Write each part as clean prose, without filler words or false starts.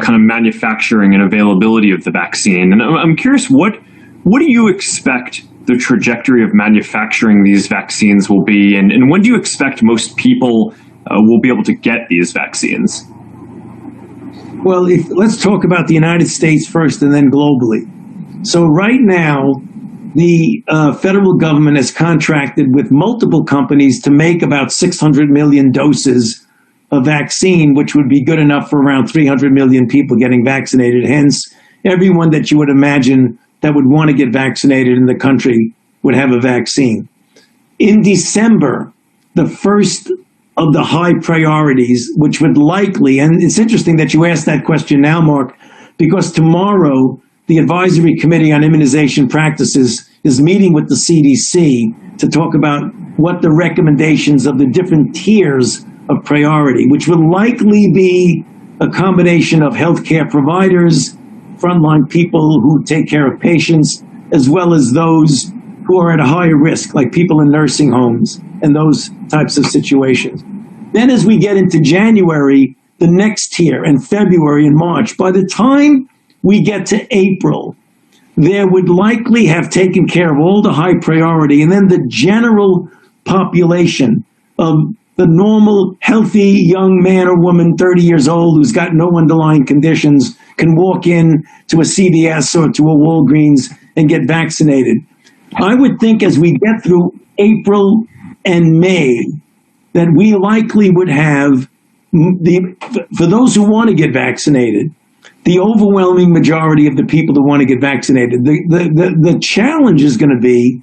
kind of manufacturing and availability of the vaccine. And I'm curious, what do you expect the trajectory of manufacturing these vaccines will be, and when do you expect most people will be able to get these vaccines? Well, let's talk about the United States first and then globally. So right now, the federal government has contracted with multiple companies to make about 600 million doses of vaccine, which would be good enough for around 300 million people getting vaccinated. Hence, everyone that you would imagine that would want to get vaccinated in the country would have a vaccine. In December, the first of the high priorities, which would likely, and it's interesting that you asked that question now, Mark, because tomorrow the Advisory Committee on Immunization Practices is meeting with the CDC to talk about what the recommendations of the different tiers of priority, which will likely be a combination of healthcare providers, frontline people who take care of patients, as well as those who are at a higher risk, like people in nursing homes and those types of situations. Then as we get into January, the next tier, and February and March, by the time we get to April, there would likely have taken care of all the high priority, and then the general population of the normal, healthy young man or woman, 30 years old, who's got no underlying conditions, can walk in to a CVS or to a Walgreens and get vaccinated. I would think as we get through April and May, that we likely would have, for those who want to get vaccinated, the overwhelming majority of the people who want to get vaccinated. The challenge is going to be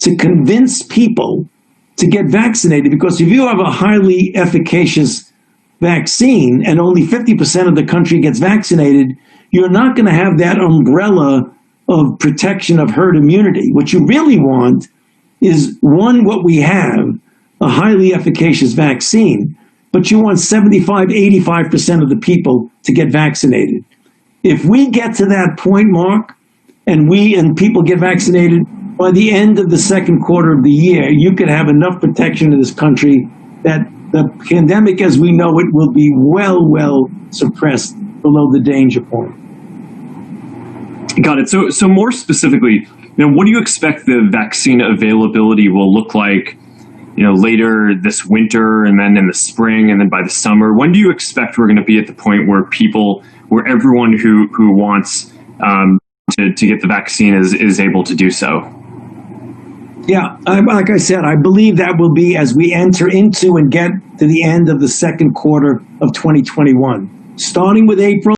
to convince people to get vaccinated, because if you have a highly efficacious vaccine and only 50% of the country gets vaccinated, you're not going to have that umbrella of protection of herd immunity. What you really want is, one, what we have, a highly efficacious vaccine, but you want 75, 85% of the people to get vaccinated. If we get to that point, Mark, and people get vaccinated, by the end of the second quarter of the year, you could have enough protection in this country that the pandemic as we know it will be well suppressed below the danger point. Got it. So more specifically, what do you expect the vaccine availability will look like, later this winter, and then in the spring, and then by the summer? When do you expect we're going to be at the point where everyone who wants to get the vaccine is able to do so? Yeah, like I said, I believe that will be as we enter into and get to the end of the second quarter of 2021. Starting with April,